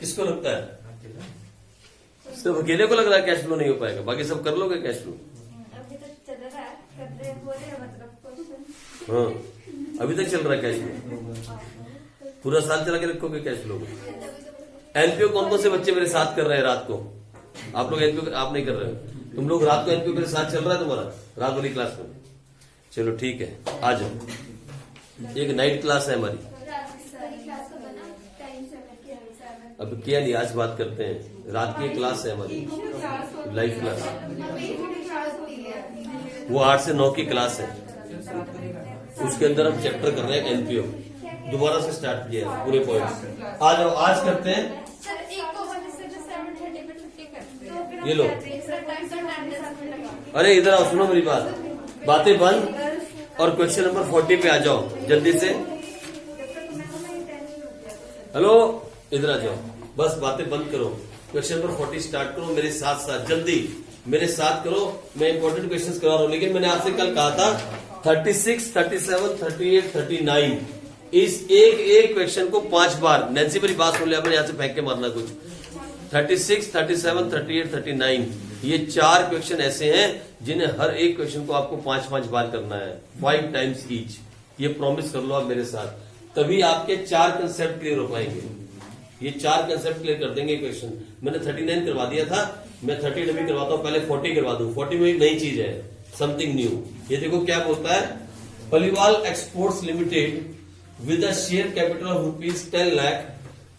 किसको लगता है? सिर्फ अकेले को लग रहा है कैश फ्लो नहीं हो पाएगा, बाकी सब कर लोगे कैश फ्लो। अभी तक चल रहा है, कर रहे हो रहे हैं मतलब क्वेश्चन। हाँ, अभी तक चल रहा है कैश फ्लो, पूरा साल चला के रखोगे कैश फ्लो को। एनपीओ कौन कौन से बच्चे मेरे साथ कर रहे हैं रात को? आप लोग एनपीओ आप नहीं कर रहे हो, तुम लोग रात को एनपीओ मेरे साथ चल रहा है तुम्हारा रात वाली क्लास में? चलो ठीक है, आ जाओ। एक नाइट क्लास है हमारी, अब किया नहीं, आज बात करते हैं। रात की क्लास है हमारी लाइव क्लास, वो 8 से 9 की क्लास है। उसके अंदर हम चैप्टर कर रहे हैं एनपीओ, दोबारा से स्टार्ट किया है पूरे पॉइंट। आ जाओ, आज करते हैं। सर एक को 7:30 पे छुट्टी करते हैं, ये लो, टाइम अरे इधर आओ, सुनो मेरी बात, बातें बंद और क्वेश्चन नंबर 40 पे आ जाओ जल्दी से। हेलो, इधर आ जाओ, बस बातें बंद करो, क्वेश्चन नंबर 40 स्टार्ट करो मेरे साथ साथ, जल्दी मेरे साथ करो। मैं इंपॉर्टेंट क्वेश्चंस करा रहा हूं, लेकिन मैंने आपसे कल कहा था 36, 37, 38, 39 इस एक क्वेश्चन को 5 बार, नैन्सी मेरी बात सुन लिया, मैंने यहां से फेंक के मारना कुछ। 36, 37, 38, 39 ये 4 क्वेश्चन ऐसे हैं जिन्हें हर एक क्वेश्चन को आपको 5-5 बार करना है, 5 टाइम्स ईच। ये प्रॉमिस कर लो आप मेरे साथ, तभी आपके 4 कंसेप्ट क्लियर हो पाएंगे। ये 4 कंसेप्ट क्लियर कर देंगे क्वेश्चन। मैंने 39 करवा दिया था, मैं 30 अभी करवाता हूं, पहले 40 करवा दूं। 40 में एक नई चीज है, समथिंग न्यू। ये देखो क्या बोलता है, Paliwal exports limited with a share capital of rupees 10 lakh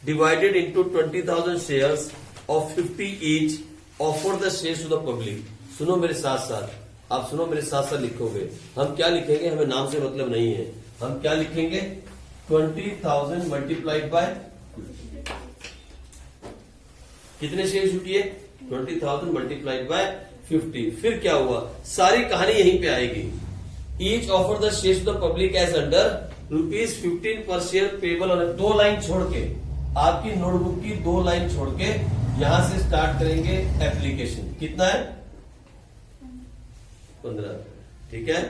divided into 20,000 shares of 50 each offer the shares to the public। सुनो मेरे साथ साथ, आप सुनो मेरे साथ साथ लिखोगे। हम क्या लिखेंगे, हमें नाम से मतलब नहीं है, हम क्या लिखेंगे, 20,000 मल्टीप्लाइड बाय कितने शेयर छूटिए, 20,000 मल्टीप्लाइड बाय 50। फिर क्या हुआ, सारी कहानी यहीं पे आएगी। Each offer the share to the public as under ₹15 पर शेयर पेबल। और 2 लाइन छोड़ के, आपकी नोटबुक की 2 लाइन छोड़ के यहां से स्टार्ट करेंगे एप्लीकेशन। कितना है, 15, ठीक है।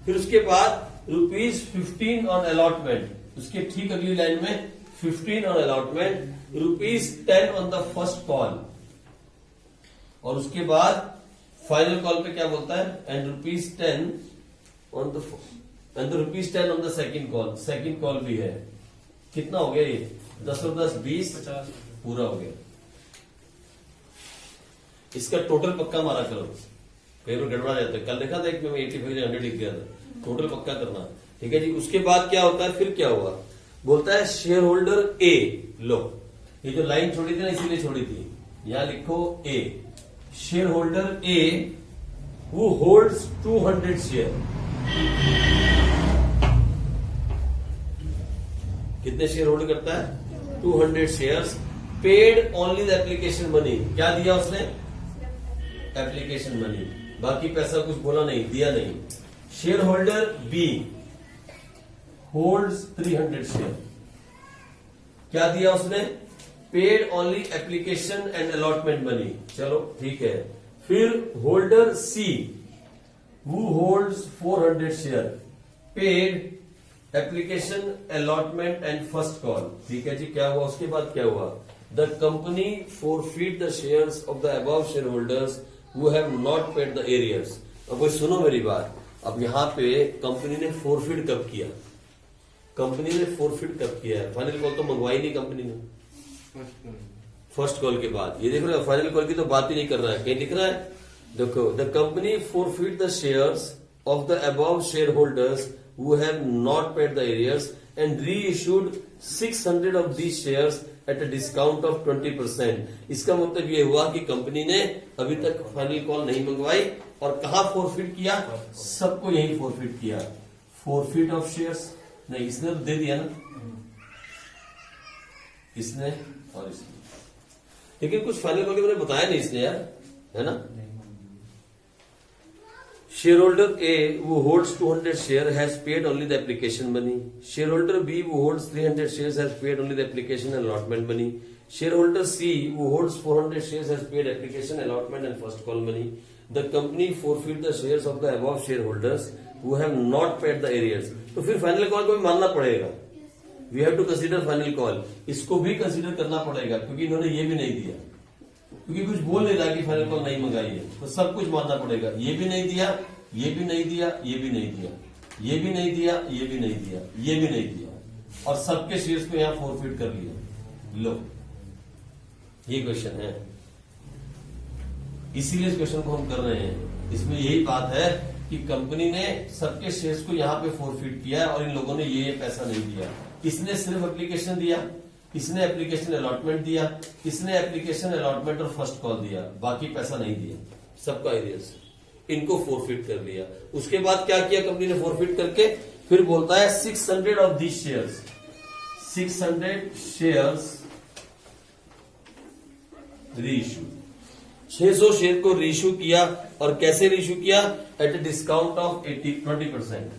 फिर उसके बाद ₹15 ऑन अलॉटमेंट, उसके ठीक अगली लाइन में 15 on allotment, ₹10 on the first call. और उसके बाद फाइनल कॉल पे क्या बोलता है, and ₹10 on the ₹10 on the second call. Second call भी है। कितना हो गया ये, 10 और 10 20, 50 पूरा हो गया। इसका टोटल पक्का मारा करो, कई बार गड़बड़ा जाता है। कल देखा था एक में 85 100 लिख गया था, टोटल पक्का करना, ठीक है जी। उसके बाद क्या होता है, फिर क्या हुआ, बोलता है शेयर होल्डर ए। लो, ये जो लाइन छोड़ी थी ना, इसीलिए छोड़ी थी, यहां लिखो A. Shareholder A who holds 200 share. कितने शेयर होल्ड करता है, 200 shares. Paid only the application money. क्या दिया उसने, एप्लीकेशन मनी, बाकी पैसा कुछ बोला नहीं, दिया नहीं। Share holder B holds 300 share. क्या दिया उसने, paid only application and allotment money. चलो ठीक है। फिर holder C who holds 400 share, paid application allotment and first call, ठीक है जी। क्या हुआ, उसके बाद क्या हुआ, the company forfeit the shares of the above shareholders who have not paid the arrears। अब कोई सुनो मेरी बात, अब यहां पे कंपनी ने forfeit कब किया, कंपनी ने forfeit कब किया है, फाइनल कॉल तो मंगवाई नहीं कंपनी ने, फर्स्ट कॉल के बाद। ये देखो ना, फाइनल कॉल की तो बात ही नहीं कर रहा है, कहीं लिख रहा है, देखो, the company forfeit the shares of the above shareholders who have not paid the arrears and reissued 600 of these shares at a discount of 20%। इसका मतलब ये हुआ कि कंपनी ने अभी तक फाइनल कॉल नहीं मंगवाई, और कहां फोरफिट किया, सबको यही फोरफिट किया। फोरफिट ऑफ शेयर्स नहीं, इसने तो दे दिया ना, इसने और इसने, लेकिन कुछ फाइनल कॉल के मैंने बताया नहीं इसने यार, है ना। Shareholder A who holds 200 share has paid only the application money. Shareholder B who holds 300 shares has paid only the application and allotment money. Shareholder C who holds 400 shares has paid application, allotment and first call money. The company forfeit the shares of the above shareholders who have not paid the arrears। तो फिर final call को भी मानना पड़ेगा, we have to consider final call, इसको भी consider करना पड़ेगा क्योंकि इन्होंने ये भी नहीं दिया, क्योंकि कुछ बोल नहीं रहा कि फाइनल कॉल नहीं मंगाई है, तो सब कुछ मानना पड़ेगा। ये भी नहीं दिया, ये भी नहीं दिया, ये भी नहीं दिया, ये भी नहीं दिया, ये भी नहीं दिया, ये भी नहीं दिया, और सबके शेयर्स को यहां फॉरफिट कर लिया। लो, ये क्वेश्चन है, इसीलिए इस क्वेश्चन को हम कर रहे हैं। इसमें यही बात है कि कंपनी ने सबके शेयर्स को यहां पे फॉरफिट किया है और इन लोगों ने ये पैसा नहीं दिया। इसने सिर्फ एप्लीकेशन दिया, इसने एप्लीकेशन अलॉटमेंट दिया, इसने एप्लीकेशन अलॉटमेंट और फर्स्ट कॉल दिया, बाकी पैसा नहीं दिया, सबका एरियर्स, इनको फॉरफिट कर लिया। उसके बाद क्या किया कंपनी ने फॉरफिट करके, फिर बोलता है 600 of these shares, 600 shares reissue, 600 share को रीइश्यू किया। और कैसे रीइश्यू किया? At a discount of 20%।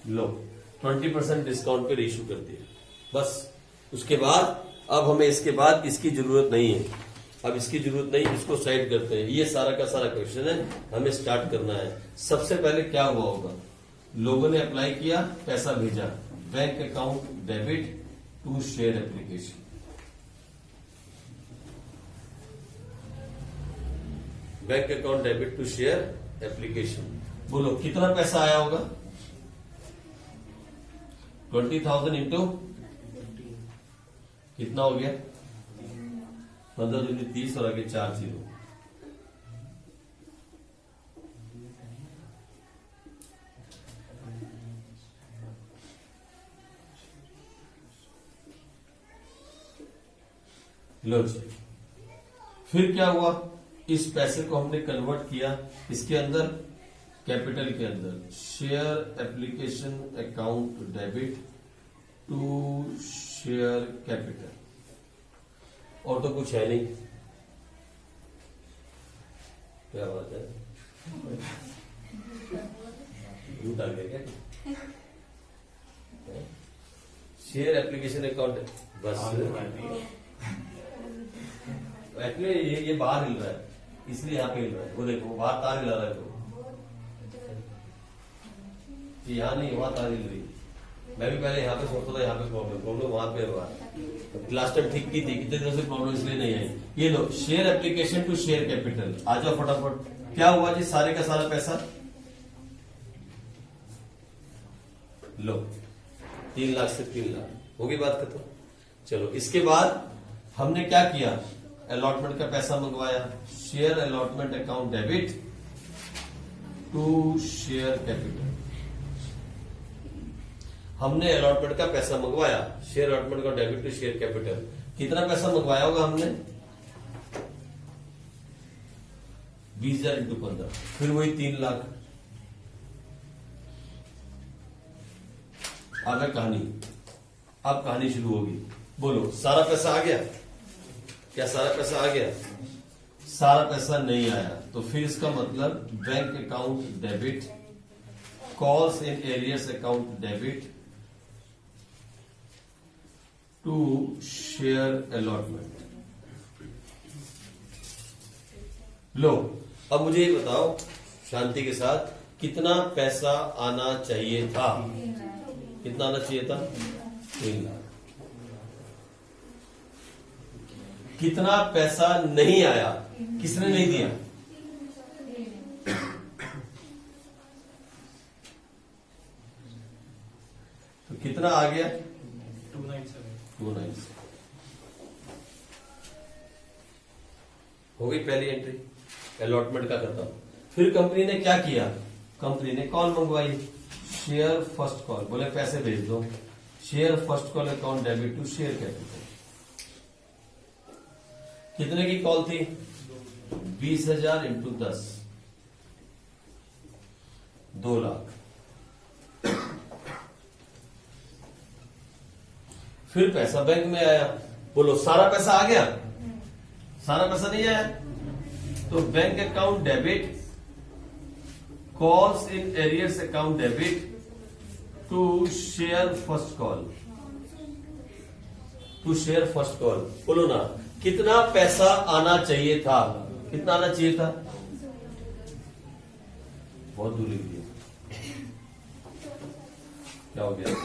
लो, 20% डिस्काउंट पे रीइश्यू कर दिया, बस। उसके बाद अब हमें इसके बाद इसकी जरूरत नहीं है, अब इसकी जरूरत नहीं, इसको साइड करते हैं। ये सारा का सारा क्वेश्चन है, हमें स्टार्ट करना है। सबसे पहले क्या हुआ होगा, लोगों ने अप्लाई किया, पैसा भेजा, bank account debit to share application, bank account debit to share application. बोलो कितना पैसा आया होगा? 20,000 इंटू कितना हो गया? 15 दूनी 30 और आगे 4 जीरो। लो जी, फिर क्या हुआ? इस पैसे को हमने कन्वर्ट किया इसके अंदर, कैपिटल के अंदर, share application account debit to share capital. और तो कुछ है नहीं, क्या बात है, झूठ आ गया क्या? शेयर एप्लीकेशन अकाउंट, बस एक्चुअली ये बाहर हिल रहा है, इसलिए यहाँ पे हिल रहा है। वो देखो बाहर तार हिला रहा है, तो यहाँ नहीं, वहां तार हिल रही है। मैं भी पहले यहाँ पे सोचता था यहाँ पे प्रॉब्लम वहां पे हुआ, लास्ट टाइम ठीक की थी, कितने दिनों से प्रॉब्लम इसलिए नहीं आई। ये लो, share application to share capital, आ जाओ फटाफट। क्या हुआ जी? सारे का सारा पैसा लो, 3 लाख से 3 लाख होगी, बात खत्म। चलो, इसके बाद हमने क्या किया? अलॉटमेंट का पैसा मंगवाया, share allotment account debit to share capital. हमने अलॉटमेंट का पैसा मंगवाया, शेयर अलॉटमेंट का डेबिट टू शेयर कैपिटल। कितना पैसा मंगवाया होगा हमने? 20,000 इंटू 15, फिर वही 3 लाख। अब है कहानी, अब कहानी शुरू होगी। बोलो, सारा पैसा आ गया? क्या सारा पैसा आ गया? सारा पैसा नहीं आया, तो फिर इसका मतलब bank account debit, calls in arrears account debit to share allotment. लो, अब मुझे ये बताओ शांति के साथ, कितना पैसा आना चाहिए था? कितना आना चाहिए था? 3 लाख। कितना पैसा नहीं आया? किसने नहीं दिया? तो कितना आ गया? 297। हो गई पहली एंट्री, अलॉटमेंट का करता हूं। फिर कंपनी ने क्या किया? कंपनी ने कॉल मंगवाई, शेयर फर्स्ट कॉल, बोले पैसे भेज दो, share first call account debit to share capital. कितने की कॉल थी? 20,000 इंटू 10, 2 लाख। फिर पैसा बैंक में आया, बोलो सारा पैसा आ गया? सारा पैसा नहीं आया, तो bank account debit, calls in arrears account debit to share first call, to share first call. बोलो ना, कितना पैसा आना चाहिए था? कितना आना चाहिए था? बहुत दूर लिख दिया। क्या हो गया?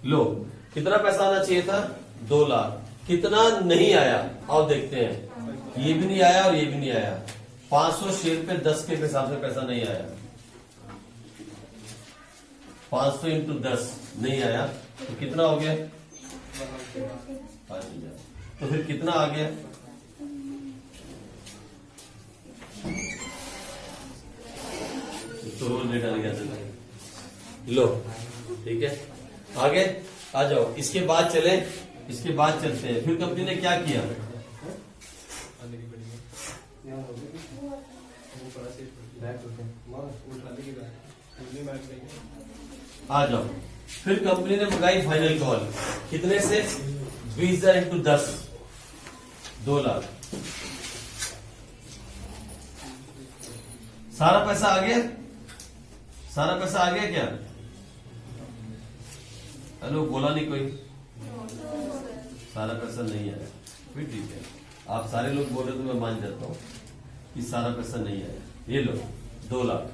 लो, कितना पैसा आना चाहिए था? 2 लाख। कितना नहीं आया? आओ देखते हैं। ये भी नहीं आया और ये भी नहीं आया। 500 शेयर पे 10 के हिसाब से पैसा नहीं आया। 500 इंटू 10 नहीं आया तो कितना हो गया? 5000। तो फिर कितना आ गया? तो रोल रेट आ गया था। लो, ठीक है, आगे आ जाओ। इसके बाद चले, इसके बाद चलते हैं। फिर कंपनी ने क्या किया? आ जाओ। फिर कंपनी ने मंगाई फाइनल कॉल। कितने से? 20,000 इंटू 10, 2 लाख। सारा पैसा आ गया? सारा पैसा आ गया क्या? हेलो, बोला नहीं कोई? सारा पैसा नहीं आया। फिर ठीक है, आप सारे लोग बोल रहे तो मैं मान जाता हूं कि सारा पैसा नहीं आया। ये लो, 2 लाख।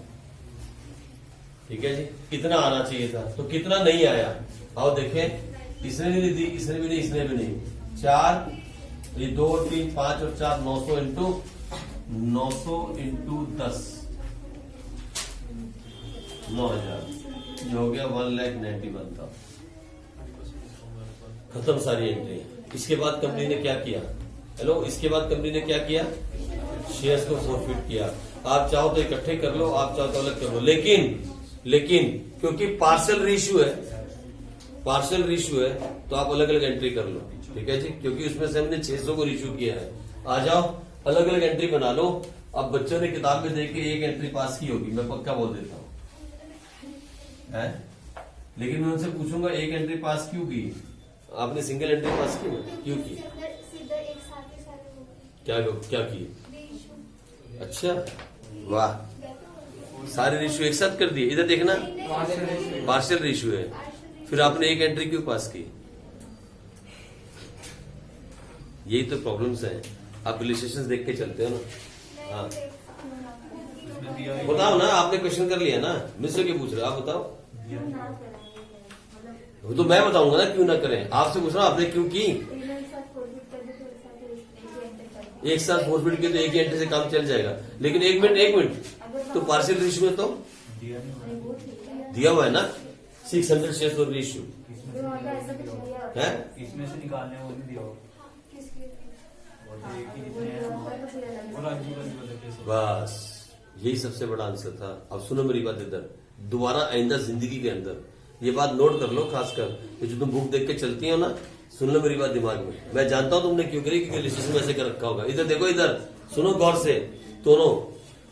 ठीक है जी, कितना आना चाहिए था? तो कितना नहीं आया? आओ देखें। इसने भी नहीं दी, इसने भी नहीं, इसने भी नहीं। 4, ये 2, 3, 5 और 4, 900 इंटू 10, 9,000। ये हो गया 1,91,000। खत्म सारी एंट्री। इसके बाद कंपनी ने क्या किया? हेलो, इसके बाद कंपनी ने क्या किया? शेयर्स को फॉरफिट किया। आप चाहो तो इकट्ठे कर लो, आप चाहो तो अलग कर लो, लेकिन क्योंकि पार्शियल रीइश्यू है, पार्शियल रीइश्यू है, तो आप अलग अलग एंट्री कर लो। ठीक है जी, क्योंकि उसमें से हमने 600 को रीइश्यू किया है। आ जाओ, अलग अलग एंट्री बना लो। अब बच्चों ने किताब में देख के एक एंट्री पास की होगी, मैं पक्का बोल देता हूं। लेकिन मैं उनसे पूछूंगा एक एंट्री पास क्यों की? आपने सिंगल एंट्री पास की ना, क्यों की? सीधा एक साथ ही सारे हो गए। क्या की? रीइश्यू। अच्छा, वाह, सारे रेशियो एक साथ कर दिए। इधर देखना, पार्शियल रेशियो है। फिर आपने एक एंट्री क्यों पास की? यही तो प्रॉब्लम्स हैं। आप इलिस्ट्रेशंस देख के चलते हो ना। हाँ, बताओ ना, आपने क्वेश्चन कर लिया ना, मुझसे क्यों पूछ रहे हो? आप बताओ। वो तो मैं बताऊंगा ना क्यों ना करें। आपसे पूछ रहा हूं आपने क्यों की? एक साथ फॉरफिट किया तो एक ही एंट्री से काम चल जाएगा। लेकिन एक मिनट, तो पार्शियल रेशियो में तो दिया हुआ है ना 600 शेयर्स और रेशियो है। इसमें से निकालने वो नहीं दिया होगा। बस यही सबसे बड़ा आंसर था। अब सुनो मेरी बात, इधर दोबारा आइंदा जिंदगी के अंदर ये बात नोट कर लो, खासकर जो तुम बुक देख के चलती हो ना, सुन लो मेरी बात दिमाग में। मैं जानता हूं तुमने क्यों करी, क्योंकि लिस्टेशन में ऐसे कर रखा होगा। इधर देखो, इधर सुनो गौर से दोनों,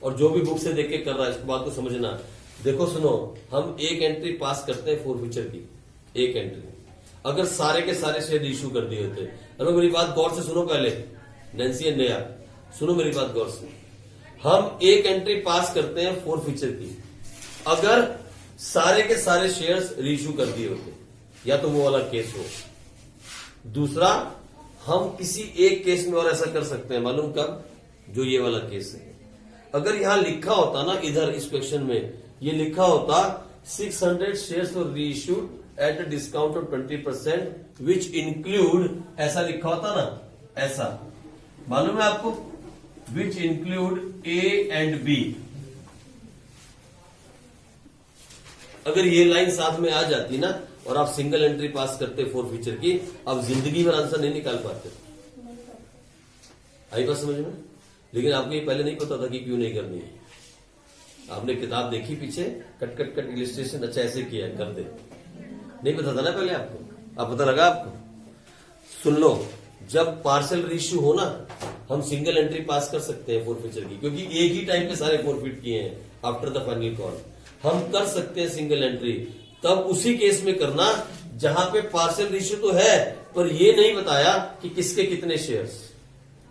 और जो भी बुक से देख के कर रहा है इसको बात को समझना। देखो सुनो, हम एक एंट्री पास करते हैं फॉरफिचर की, एक एंट्री। अगर सारे के सारे शेयर इश्यू कर दिए होते, अरे मेरी बात गौर से सुनो, पहले नैन्सी एंड नया सुनो मेरी बात गौर से। हम एक एंट्री पास करते हैं फॉरफिचर की अगर सारे के सारे शेयर्स रीइश्यू कर दिए होते, या तो वो वाला केस हो। दूसरा, हम किसी एक केस में और ऐसा कर सकते हैं, मालूम कब? जो ये वाला केस है। अगर यहां लिखा होता ना, इधर इस क्वेश्चन में ये लिखा होता 600 शेयर्स और reissued at a discount of 20% which include, ऐसा लिखा होता ना, ऐसा मालूम है आपको, which include A and B. अगर ये लाइन साथ में आ जाती ना और आप सिंगल एंट्री पास करते फॉरफिचर की, आप जिंदगी भर आंसर नहीं निकाल पाते। आई बात समझ में? लेकिन आपको ये पहले नहीं पता था कि क्यों नहीं करनी है। आपने किताब देखी पीछे, कट कट कट इलिस्ट्रेशन, अच्छा ऐसे किया कर दे, नहीं पता था ना पहले आपको, अब पता लगा आपको। सुन लो, जब पार्शियल रीइश्यू हो ना, हम सिंगल एंट्री पास कर सकते हैं फॉरफिचर की, क्योंकि एक ही टाइम पे सारे फॉरफिट किए हैं आफ्टर द फाइनल कॉल। हम कर सकते हैं सिंगल एंट्री, तब उसी केस में करना जहां पे पार्शियल रीइश्यू तो है, पर ये नहीं बताया कि किसके कितने शेयर्स।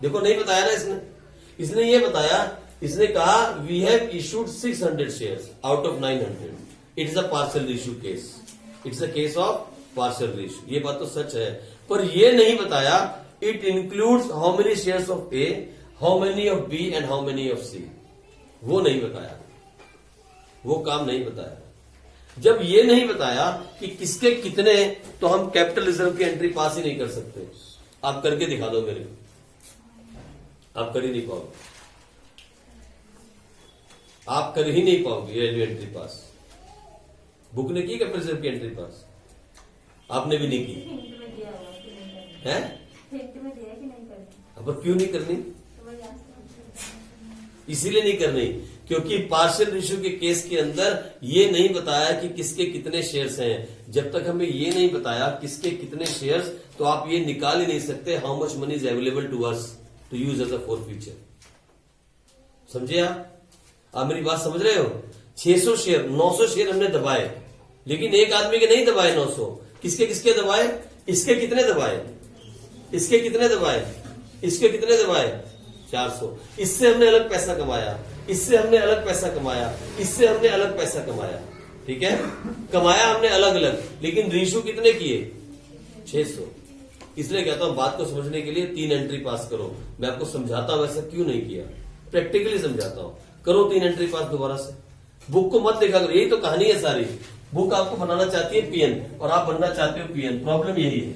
देखो नहीं बताया ना इसने ये बताया, इसने कहा we have issued 600 shares out of 900। It is a partial reissue case, it's a case of partial reissue. ये बात तो सच है, पर ये नहीं बताया it includes how many shares of A, how many of B and how many of C. वो नहीं बताया, वो काम नहीं बताया। जब ये नहीं बताया कि किसके कितने, तो हम कैपिटल रिजर्व की एंट्री पास ही नहीं कर सकते। आप करके दिखा दो मेरे को, आप कर ही नहीं पाओगे, आप कर ही नहीं पाओगे ये एंट्री पास। बुक ने की कैपिटल रिजर्व की एंट्री पास? आपने भी नहीं की हिंट में दिया हुआ कि नहीं करनी। है? हिंट में दिया कि नहीं करनी, अब क्यों नहीं करनी? तो वही आंसर। इसीलिए नहीं करनी क्योंकि पार्शियल रेशियो के केस के अंदर ये नहीं बताया कि किसके कितने शेयर्स हैं। जब तक हमें ये नहीं बताया किसके कितने शेयर्स, तो आप ये निकाल ही नहीं सकते how much money is available to us to use as a forfeiture. समझे आप मेरी बात समझ रहे हो? 600 शेयर, 900 शेयर हमने दबाए, लेकिन एक आदमी के नहीं दबाए 900। किसके किसके दबाए? इसके कितने दबाए, इसके कितने दबाए, इसके कितने दबाए? 400। इससे हमने अलग पैसा कमाया, इससे हमने अलग पैसा कमाया, इससे हमने अलग पैसा कमाया। ठीक है, कमाया हमने अलग अलग, लेकिन रेशियो कितने किए? 600। इसलिए कहता हूं बात को समझने के लिए 3 एंट्री पास करो। मैं आपको समझाता हूं ऐसा क्यों नहीं किया, प्रैक्टिकली समझाता हूं। करो 3 एंट्री पास दोबारा से। बुक को मत देखा करो, यही तो कहानी है सारी। बुक आपको बनाना चाहती है पीएन और आप बनना चाहते हो पीएन। प्रॉब्लम यही है,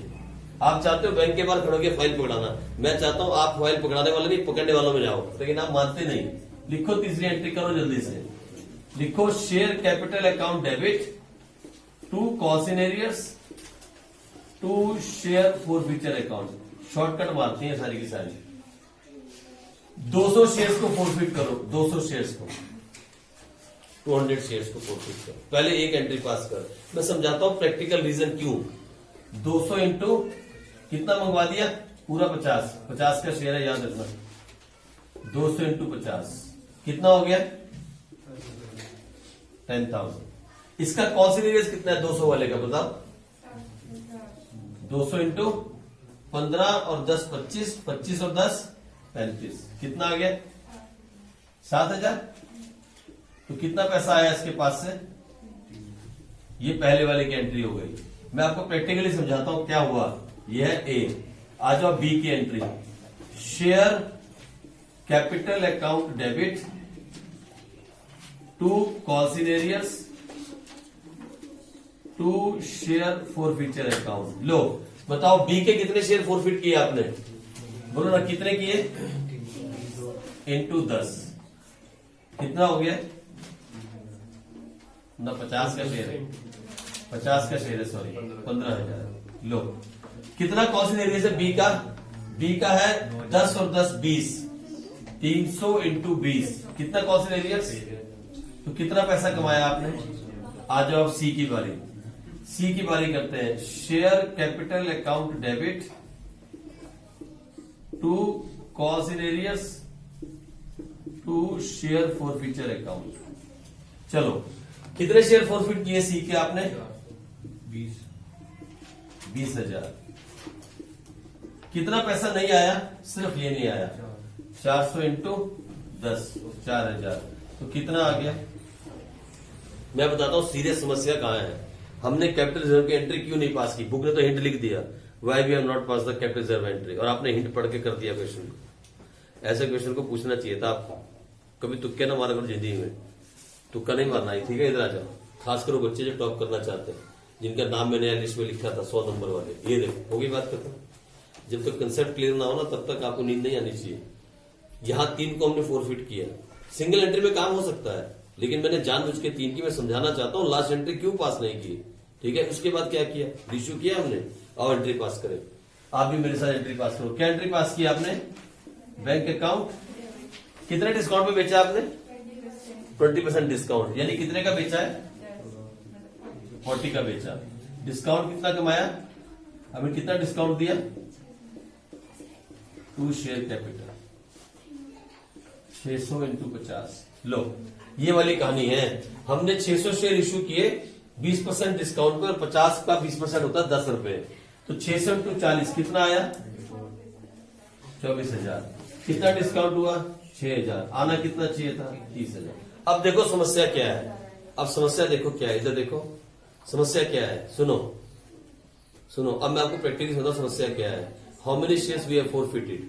आप चाहते हो बैंक के बाहर खड़े होकर फाइल पकड़ाना, मैं चाहता हूं आप फाइल पकड़ाने वाले नहीं पकड़ने वालों में जाओ, लेकिन आप मानते नहीं। लिखो, तीसरी एंट्री करो जल्दी से। लिखो share capital account debit to calls in arrears to share forfeiture account. Shortcut मारती है सारी की सारी। 200 शेयर्स को फोरफीट करो, 200 शेयर्स को, 200 शेयर्स को फोरफीट करो। पहले एक एंट्री पास कर, मैं समझाता हूं प्रैक्टिकल रीजन क्यों। 200 इंटू कितना मंगवा दिया? पूरा 50, 50 का शेयर है याद रखना। 200 इंटू 50 कितना हो गया? 10,000। इसका कॉन्सिडरेशन कितना है 200 वाले का बताओ? 200 इंटू 15 और 10 25, 25 और 10 35, कितना आ गया? 7,000। तो कितना पैसा आया इसके पास से? ये पहले वाले की एंट्री हो गई। मैं आपको प्रैक्टिकली समझाता हूं क्या हुआ। यह है ए। आ जाओ बी की entry. Share capital account debit to calls in arrears to share forfeiture account. लो बताओ बी के कितने शेयर फोरफिट किए आपने? बोलो ना कितने किए? इंटू 10 कितना हो गया? ना 50 का शेयर है, 50 का शेयर है, सॉरी 15,000। लो कितना कॉन्सिनरियर्स है बी का? बी का है 10 और 10 20, 300 इंटू 20 कितना कॉन्सिनरियर्स? तो कितना पैसा कमाया आपने? आ जाओ अब सी की बारी। सी की बारी करते हैं। Share capital account debit to calls in arrears to share forfeiture account. चलो कितने शेयर फोरफिट किए सी के आपने? 20,000। कितना पैसा नहीं आया? सिर्फ ये नहीं आया। 400 इंटू 10 4,000। तो कितना आ गया? मैं बताता हूं सीरियस समस्या कहां है। हमने कैपिटल रिजर्व की एंट्री क्यों नहीं पास की? बुक ने तो हिंट लिख दिया, why we have not pass the capital reserve entry, और आपने हिंट पढ़ के कर दिया क्वेश्चन को। ऐसे क्वेश्चन को पूछना चाहिए था आपको। कभी तुक्के ना मारा करो जिंदगी में, तुक्का नहीं मारना है, ठीक है? इधर आ जाओ। खास करो बच्चे जो टॉप करना चाहते हैं, जिनका नाम मैंने लिस्ट में लिखा था 100 नंबर वाले, ये देखो होगी बात खत्म। जब तक कंसेप्ट क्लियर ना हो ना तब तक आपको नींद नहीं आनी चाहिए। यहां 3 को हमने फोरफिट किया। सिंगल एंट्री में काम हो सकता है, लेकिन मैंने जानबूझ के 3 की मैं समझाना चाहता हूं लास्ट एंट्री क्यों पास नहीं की। ठीक है, उसके बाद क्या किया? इश्यू किया हमने और एंट्री पास करें। आप भी मेरे साथ एंट्री पास करो। क्या एंट्री पास किया आपने? Bank account. कितने डिस्काउंट पे बेचा आपने? 20% डिस्काउंट, यानी कितने का बेचा है? 40 का बेचा। डिस्काउंट कितना कमाया? हमें कितना डिस्काउंट दिया? 2 शेयर कैपिटल 600 इंटू 50। लो ये वाली कहानी है। हमने 600 शेयर इश्यू किए 20% डिस्काउंट पे, और 50 का 20% होता है 10 रुपए। तो 600 इंटू 40 कितना आया? 24,000। कितना डिस्काउंट हुआ? 6,000। आना कितना चाहिए था? 30,000। अब देखो समस्या क्या है। अब समस्या देखो क्या है, इधर देखो समस्या क्या है। सुनो सुनो, अब मैं आपको प्रैक्टिकली समझाता हूं समस्या क्या है। How many shares we have forfeited,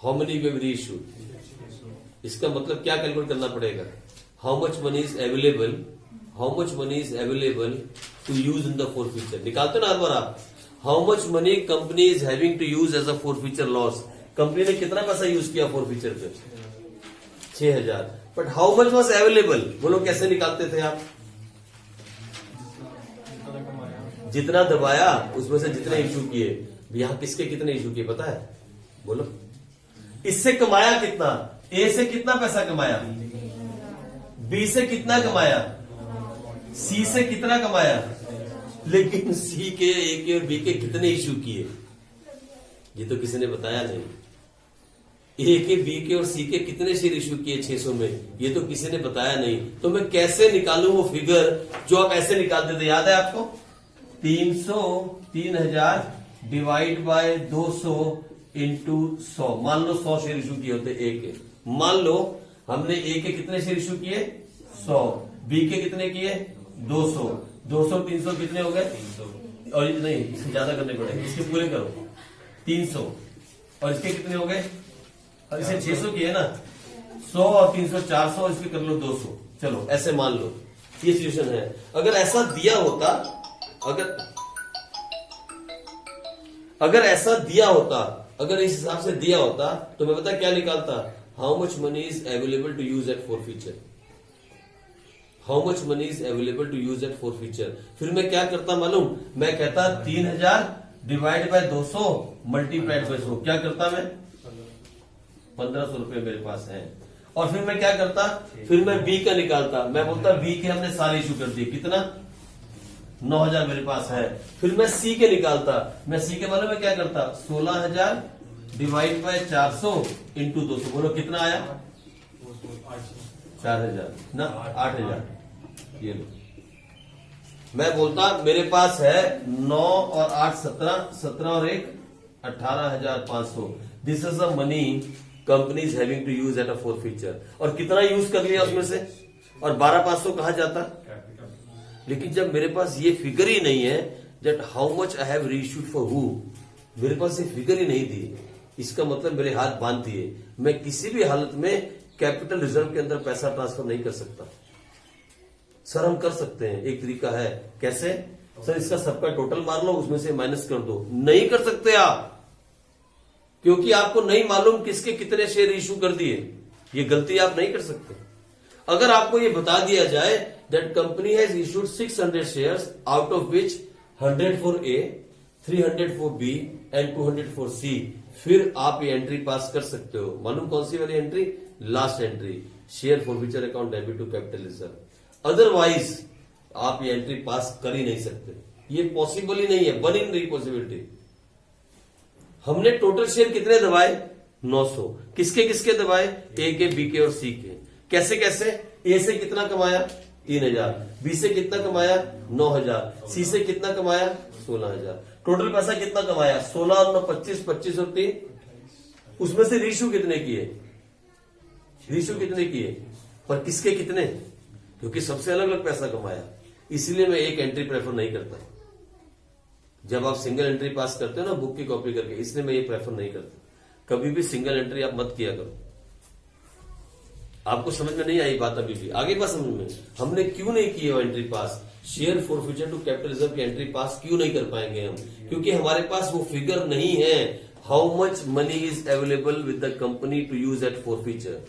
how many we have reissued. इसका मतलब क्या कैलकुलेट करना पड़ेगा, how much money is available, how much money is available to use in the forfeiture. निकालते ना हर बार आप, how much money company is having to use as a forfeiture loss. Company ने कितना पैसा यूज किया फॉरफीचर पे, 6000। But how much was available, बोलो कैसे निकालते थे आप, जितना दबाया उसमें से जितने इशू किए। यहां किसके कितने इशू किए पता है, बोलो। इससे कमाया कितना, ए से कितना पैसा कमाया, बी से कितना कमाया, सी से कितना कमाया, लेकिन सी के, ए के और बी के कितने इशू किए ये तो किसी ने बताया नहीं। ए के, बी के और सी के कितने शेयर इशू किए 600 में, ये तो किसी ने बताया नहीं। तो मैं कैसे निकालूं वो फिगर जो आप ऐसे निकालते थे, याद है आपको, 3000 डिवाइड बाय 200 इंटू 100। मान लो 100 शेयर इशू किए होते ए के, मान लो हमने ए के कितने शेयर इशू किए 100, बी के कितने किए 200, 200 300 कितने हो गए, और नहीं इससे ज्यादा करने पड़ेंगे, इसके पूरे करो 300, और इसके कितने हो गए, और इसे 600 किए ना, 100 और 300 400, इसके कर लो 200। चलो ऐसे मान लो ये सिचुएशन है। अगर ऐसा दिया होता, अगर ऐसा दिया होता, अगर इस हिसाब से दिया होता तो मैं पता क्या निकालता, how much money is available to use at forfeiture, how much money is available to use at forfeiture. फिर मैं क्या करता मालूम, मैं कहता 3000 डिवाइड बाय 200 मल्टीप्लाइड बाय 100। क्या करता मैं, 1500 रुपए मेरे पास है। और फिर मैं क्या करता, फिर मैं बी का निकालता, मैं बोलता बी के हमने सारे इशू कर दिए, कितना 9000 मेरे पास है। फिर मैं सी के निकालता, मैं सी के वाले में क्या करता, 16000 डिवाइड बाय 400 इंटू 200। बोलो कितना आया, 4000 ना 8000। ये लो, मैं बोलता मेरे पास है 9 और 8 17, 17 और 1 18,500। This is the money company is having to use at a forfeiture. और कितना यूज कर लिया उसमें से, और 12,500 कहा जाता। लेकिन जब मेरे पास ये फिगर ही नहीं है, that how much I have reissued for who, मेरे पास ये फिगर ही नहीं दी, इसका मतलब मेरे हाथ बांध दिए। मैं किसी भी हालत में कैपिटल रिजर्व के अंदर पैसा ट्रांसफर नहीं कर सकता। सर हम कर सकते हैं, एक तरीका है, कैसे सर, इसका सबका टोटल मार लो, उसमें से माइनस कर दो। नहीं कर सकते आप, क्योंकि आपको नहीं मालूम किसके कितने शेयर इशू कर दिए। ये गलती आप नहीं कर सकते। अगर आपको ये बता दिया जाए that company has issued 600 shares, out of which 100 for A, 300 for B and 200 for C, फिर आप ये एंट्री पास कर सकते हो। मालूम कौन सी वाली entry, last entry, share forfeiture account debit to capital reserve. Otherwise आप ये एंट्री पास कर ही नहीं सकते, ये पॉसिबल ही नहीं है, वन इन रही पॉसिबिलिटी। हमने टोटल शेयर कितने दबाए, 900। किसके किसके दबाए, ए के, बी के और सी के। कैसे कैसे, ए से कितना कमाया 3000, बी से कितना कमाया 9000, सी से कितना कमाया 16000। टोटल पैसा कितना कमाया, 16 और 9 25, 25 और 3। उसमें से रीइश्यू कितने किए, रीइश्यू कितने किए, पर किसके कितने, क्योंकि सबसे अलग अलग पैसा कमाया। इसलिए मैं एक एंट्री प्रेफर नहीं करता। जब आप सिंगल एंट्री पास करते हो ना बुक की कॉपी करके, इसलिए मैं ये प्रेफर नहीं करता। कभी भी सिंगल एंट्री आप मत किया करो। आपको समझ में नहीं आई बात, अभी भी आगे बात समझ में, हमने क्यों नहीं किया entry pass, share forfeiture to capital reserve की एंट्री पास क्यों नहीं कर पाएंगे हम, क्योंकि हमारे पास वो फिगर नहीं है, how much money is available with the company to use at forfeiture.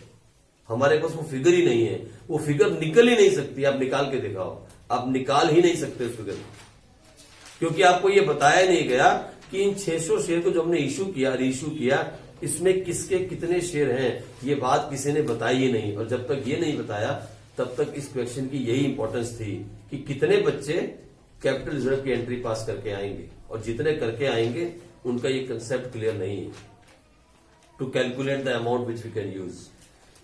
हमारे पास वो फिगर ही नहीं है, वो फिगर निकल ही नहीं सकती। आप निकाल के दिखाओ, आप निकाल ही नहीं सकते उस फिगर, क्योंकि आपको ये बताया नहीं गया कि इन 600 शेयर को जो हमने इशू किया, रीइश्यू किया, इसमें किसके कितने शेयर हैं, ये बात किसी ने बताई ही नहीं। और जब तक ये नहीं बताया तब तक इस क्वेश्चन की यही इंपॉर्टेंस थी कि कितने बच्चे कैपिटल रिजर्व की एंट्री पास करके आएंगे, और जितने करके आएंगे उनका ये कंसेप्ट क्लियर नहीं है। To calculate the amount which we can use,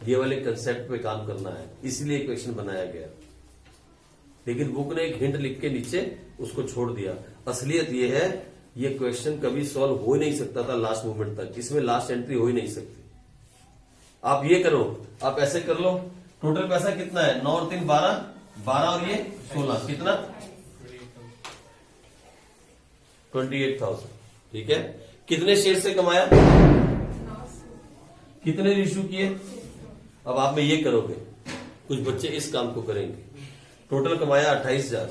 ये वाले कंसेप्ट पे काम करना है, इसलिए क्वेश्चन बनाया गया। लेकिन बुक ने एक हिंट लिख के नीचे उसको छोड़ दिया। असलियत ये है, ये क्वेश्चन कभी सॉल्व हो ही नहीं सकता था लास्ट मोमेंट तक, इसमें लास्ट एंट्री हो ही नहीं सकती। आप ये करो, आप ऐसे कर लो, टोटल पैसा कितना है, 9 और 3 12, 12 और ये 16, कितना 28,000। ठीक है। कितने शेयर से कमाया, कितने इशू किए। अब आप में ये करोगे, कुछ बच्चे इस काम को करेंगे। टोटल कमाया 28,000,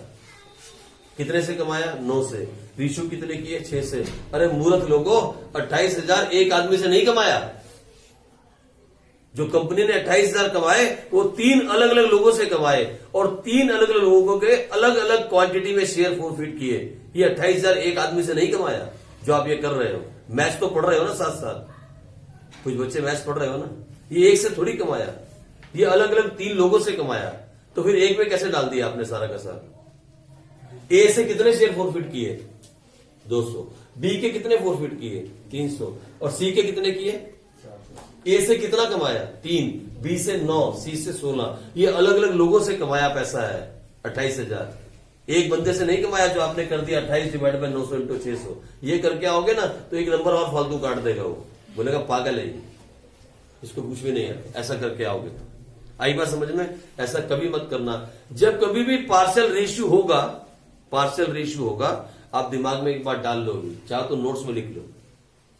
कितने से कमाया, 9 से। इशू कितने किए, 6 से। अरे मूर्ख लोगों, 28,000 एक आदमी से नहीं कमाया। जो कंपनी ने 28,000 कमाए वो 3 अलग अलग लोगों से कमाए, और 3 अलग अलग लोगों के अलग अलग क्वांटिटी में शेयर फोरफिट किए। ये 28,000 एक आदमी से नहीं कमाया जो आप ये कर रहे हो। मैच तो पढ़ रहे हो ना साथ साथ, कुछ बच्चे मैच पढ़ रहे हो ना। ये एक से थोड़ी कमाया, ये अलग अलग 3 लोगों से कमाया। तो फिर एक में कैसे डाल दिया आपने सारा का सारा। ए से कितने शेयर फोरफिट किए, 200। बी के कितने फोरफिट किए, 300। और सी के कितने किए। ए से कितना कमाया, 3। बी से 9, सी से 16। ये अलग अलग लोगों से कमाया पैसा है 28,000। एक बंदे से नहीं कमाया जो आपने कर दिया 28 डिवाइड बाय 900 इंटू 600। ये करके आओगे ना तो एक नंबर और फालतू काट देगा वो, बोलेगा पागल है ये, इसको कुछ भी नहीं है। ऐसा करके आओगे तो आई बात समझ में। ऐसा कभी मत करना। जब कभी भी पार्शियल रेशियो होगा, पार्शियल रेशियो होगा, आप दिमाग में एक बात डाल लो, चाहो तो नोट्स में लिख लो।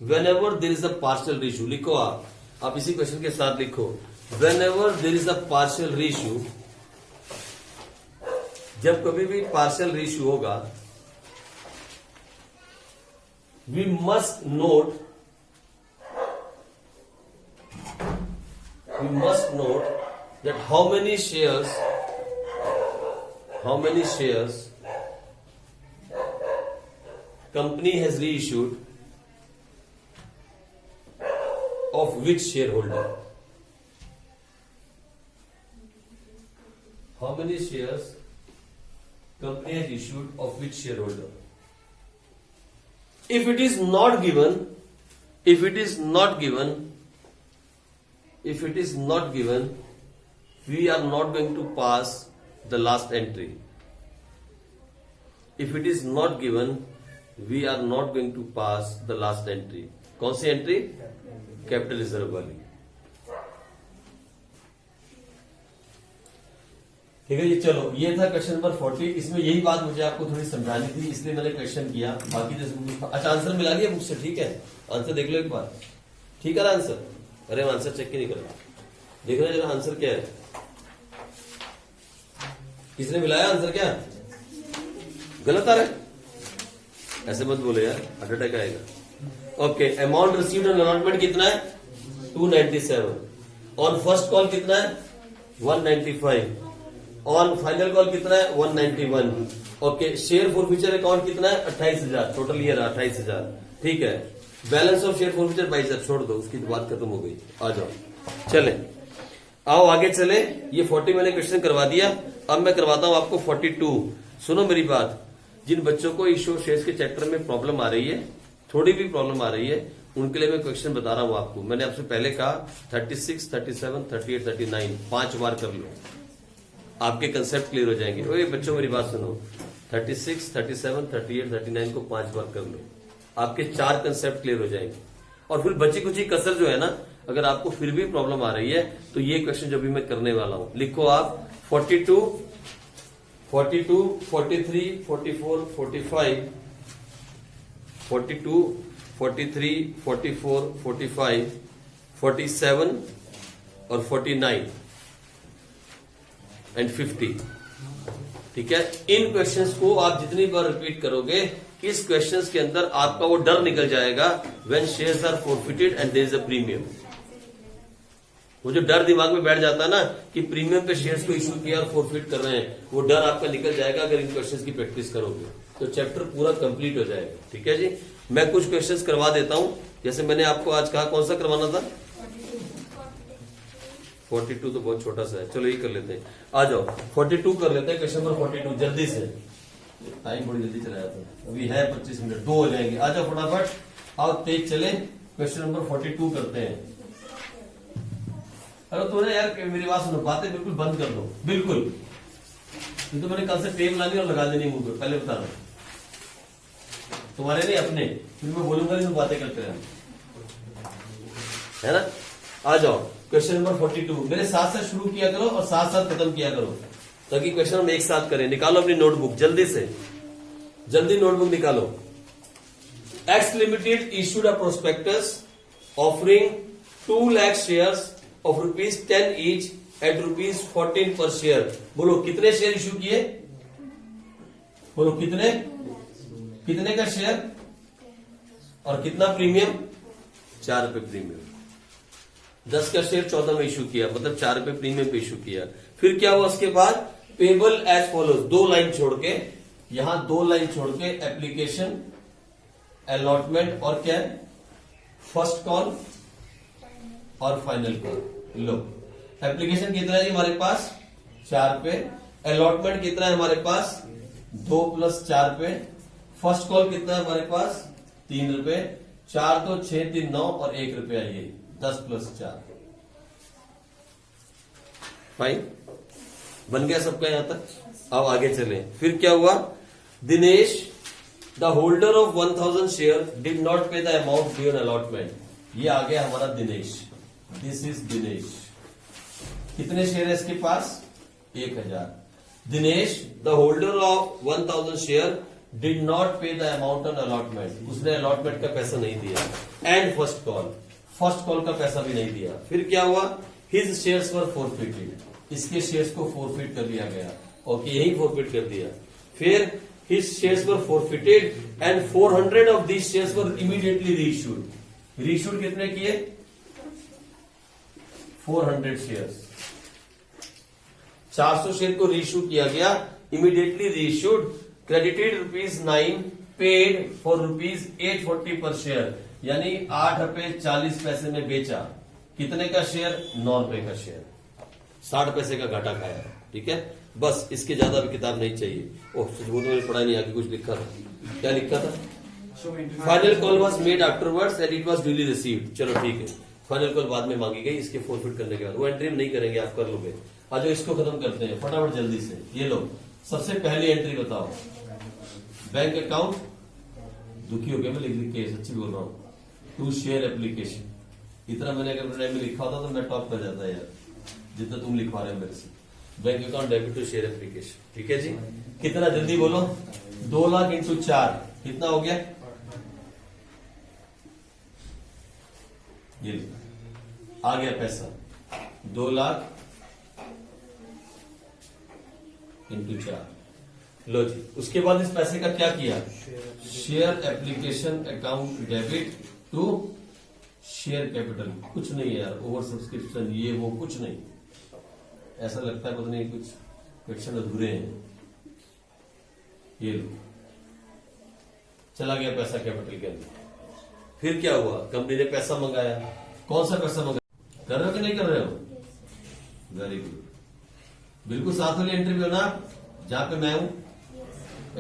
Whenever there is a partial ratio, लिखो आप इसी क्वेश्चन के साथ लिखो। Whenever there is a partial ratio, जब कभी भी पार्शियल रेशियो होगा, we must note that how many shares company has reissued of which shareholder. How many shares company has issued of which shareholder. If it is not given, we are not going to pass the last entry. If it is not given, we are not going to pass the last entry. कौन सी entry, capital reserve वाली। ठीक है जी। चलो ये था question number 40। इसमें यही बात मुझे आपको थोड़ी समझानी थी, इसलिए मैंने क्वेश्चन किया। बाकी जैसे अच्छा आंसर मिला लिया मुझसे, ठीक है। आंसर देख लो एक बार, ठीक है ना आंसर। अरे आंसर चेक नहीं करो, देख रहे जरा आंसर क्या है। किसने मिलाया आंसर, क्या गलत आ रहा है, ऐसे मत बोले यार, हार्ट अटैक आएगा। Okay, amount received on allotment कितना है, 297। ऑन फर्स्ट कॉल कितना है, 195। ऑन फाइनल कॉल कितना है, 191। ओके, शेयर फॉरफीचर अकाउंट कितना है, 28,000। टोटल ये रहा 28,000, ठीक है। बैलेंस ऑफ शेयर फॉरफीचर 22,000, छोड़ दो, उसकी बात खत्म हो गई। आ जाओ, चले आओ आगे चले। ये 40 मैंने क्वेश्चन करवा दिया, अब मैं करवाता हूं आपको 42। सुनो मेरी बात, जिन बच्चों को इशू शेयर्स के चैप्टर में प्रॉब्लम आ रही है, थोड़ी भी प्रॉब्लम आ रही है, उनके लिए मैं क्वेश्चन बता रहा हूं आपको। मैंने आपसे पहले कहा 36, 37, 38, 39 5 बार कर लो, आपके कंसेप्ट क्लियर हो जाएंगे। ओए बच्चों मेरी बात सुनो, 36, 37, 38, 39 को 5 बार कर लो, आपके 4 कंसेप्ट क्लियर हो जाएंगे। और फिर बची कुछ कसर जो है ना, अगर आपको फिर भी प्रॉब्लम आ रही है तो ये क्वेश्चन जो भी मैं करने वाला हूं, लिखो आप 42, 43, 44, 45, 42, 43, 44, 45, 47 और 49 एंड 50। ठीक है, इन क्वेश्चंस को आप जितनी बार रिपीट करोगे, इस क्वेश्चंस के अंदर आपका वो डर निकल जाएगा। When shares are forfeited and there is a premium, वो जो डर दिमाग में बैठ जाता है ना कि प्रीमियम पे शेयर्स को इशू किया और फॉरफिट कर रहे हैं, वो डर आपका निकल जाएगा अगर इन क्वेश्चंस की प्रैक्टिस करोगे तो चैप्टर पूरा कंप्लीट हो जाएगा। ठीक है जी, मैं कुछ क्वेश्चंस करवा देता हूं। जैसे मैंने आपको आज कहा, कौन सा करवाना था, 42 तो बहुत छोटा सा है, चलो ये कर लेते हैं। आ जाओ 42 कर लेते हैं, क्वेश्चन नंबर 42 जल्दी से, टाइम बड़ी जल्दी चला जाता है, अभी है 25 मिनट, 2 हो जाएंगे। आ जाओ फटाफट, आओ तेज चले, क्वेश्चन नंबर 42 करते हैं। अरे तूने यार मेरी बात सुनो, बातें बिल्कुल बंद कर दो, बिल्कुल। तो मैंने कल से टेप लानी और लगा देनी मुंह पे, पहले बता रहा हूं, तुम्हारे नहीं अपने, फिर मैं बोलूंगा नहीं, बातें करते रहना, है ना। आ जाओ क्वेश्चन नंबर 42, मेरे साथ साथ शुरू किया करो और साथ साथ खत्म किया करो, ताकि क्वेश्चन हम एक साथ करें। निकालो अपनी नोटबुक, जल्दी से जल्दी नोटबुक निकालो। X Limited issued a prospectus offering 2 lakh shares of rupees 10 each at rupees 14 per share. बोलो कितने शेयर इशू किए? बोलो कितने कितने का शेयर और कितना प्रीमियम? 4 रुपए प्रीमियम। 10 का शेयर 14 में इशू किया, मतलब 4 रुपए प्रीमियम पे इशू किया। फिर क्या हुआ उसके बाद? पेबल एज फॉलोज, 2 लाइन छोड़ के, यहां 2 लाइन छोड़ के एप्लीकेशन, अलॉटमेंट और क्या है, फर्स्ट कॉल और फाइनल कॉल। लो एप्लीकेशन कितना है जी हमारे पास? 4 पे। अलॉटमेंट कितना है हमारे पास? 2 + 4 पे। फर्स्ट कॉल कितना है हमारे पास? 3 रुपए। 4 तो 6 3 9 और 1 रुपया, ये 10 + 4। फाइन, बन गया सबका यहां तक। अब आगे चलें। फिर क्या हुआ? Dinesh the holder of 1000 share did not pay the amount due on allotment. ये आ गया हमारा दिनेश। This is Dinesh. कितने शेयर है इसके पास? 1000। Dinesh the holder of 1000 share did not pay the amount on allotment. उसने अलॉटमेंट का पैसा नहीं दिया। एंड फर्स्ट कॉल का पैसा भी नहीं दिया। फिर क्या हुआ? हिज शेयर्स वर फोरफिटेड। इसके शेयर्स को फोरफिट कर दिया गया। ओके, यही फोरफिट कर दिया। फिर his shares were forfeited and 400 of these shares were immediately reissued. Reissued कितने किए? 400 शेयर्स। 400 शेयर को रीइश्यू किया गया। Immediately reissued, credited ₹9, paid for ₹840 पर शेयर, यानी 8 रुपए 40 पैसे में बेचा। कितने का शेयर? 9 रुपए का शेयर। 60 पैसे का घाटा खाया। ठीक है, बस इसके ज्यादा भी किताब नहीं चाहिए। ओह सच बोलूं, मैंने पढ़ा नहीं, आगे कुछ लिखा था। क्या लिखा था? Final call was made afterwards and it was duly received. चलो ठीक है, फाइनल कॉल बाद में मांगी गई, इसके फोरफिट करने के बाद। वो एंट्री नहीं करेंगे, आप कर लोगे। आज इसको खत्म करते हैं फटाफट जल्दी से। ये लो, सबसे पहली एंट्री बताओ। बैंक अकाउंट, दुखी हो गया मैं लिख लिख के, सच्ची बोल रहा हूँ। टू शेयर एप्लीकेशन, इतना मैंने अगर टाइम में लिखा होता तो मैं टॉप कर जाता यार, जितना तुम लिखवा रहे हो मेरे से। Bank account debit to share application. ठीक है जी, कितना जल्दी बोलो? 2 लाख इंटू 4 कितना हो गया? ये आ गया पैसा। 2 लाख इंटू 4। लो जी, उसके बाद इस पैसे का क्या किया? Share application account debit to share capital. कुछ नहीं है यार, ओवर सब्सक्रिप्शन ये वो कुछ नहीं। ऐसा लगता है पता नहीं कुछ क्वेश्चन अधूरे हैं। ये लो, चला गया पैसा कैपिटल के अंदर। फिर क्या हुआ? कंपनी ने पैसा मंगाया। कौन सा पैसा मंगाया? कर रहे हो कि नहीं कर रहे हो? वेरी गुड, बिल्कुल साथ वाली एंट्री भी हो ना, जहां पे मैं हूं।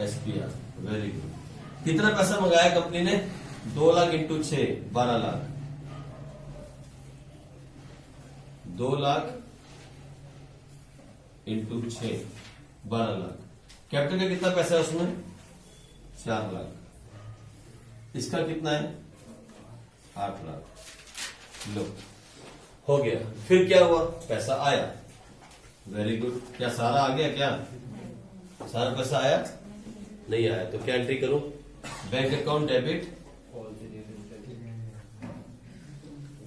SPR, very good. कितना पैसा मंगाया कंपनी ने? 2 lakh into 6 12 lakh. 2 lakh into 6 12 lakh. Capital का कितना पैसा है उसमें? 4 लाख। इसका कितना है? 8 लाख। लो, हो गया। फिर क्या हुआ? पैसा आया। Very good. क्या सारा आ गया? क्या सारा पैसा आया? नहीं आया तो क्या एंट्री करूं? बैंक अकाउंट डेबिट,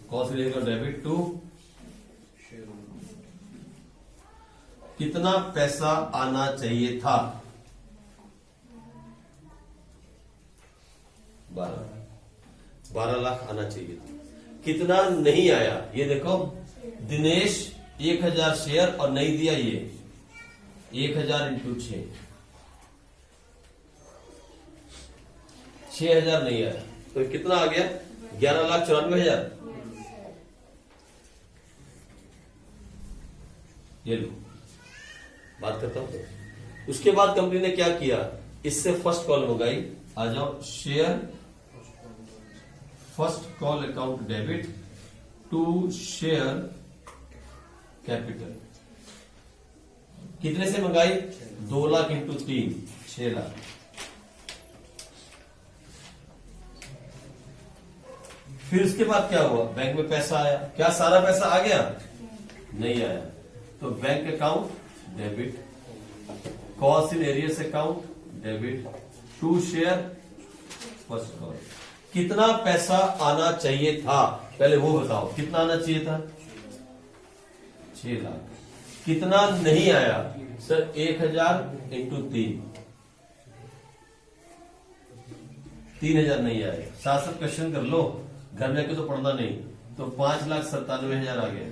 कौन सी लिखेगा? डेबिट टू कितना पैसा आना चाहिए था? 12 लाख आना चाहिए था। कितना नहीं आया? ये देखो, दिनेश 1000 शेयर और नहीं दिया ये 1000 इंटू 6, 6000 नहीं आया तो कितना आ गया? 11,94,000। ये लो, बात करता हूं। उसके बाद कंपनी ने क्या किया? इससे फर्स्ट कॉल मंगाई। आ जाओ, share first call account debit to share capital. कितने से मंगाई? 2 लाख इंटू 3 6 लाख। फिर उसके बाद क्या हुआ? बैंक में पैसा आया। क्या सारा पैसा आ गया? नहीं आया तो बैंक अकाउंट डेबिट, कॉस्ट in arrears account debit to share first call. कितना पैसा आना चाहिए था, पहले वो बताओ। कितना आना चाहिए था? 6 लाख। कितना नहीं आया? सर 1000 इंटू 3,000 नहीं आए। साथ साथ क्वेश्चन कर लो, घर में जाके तो पढ़ना नहीं। तो 5,97,000 आ गया।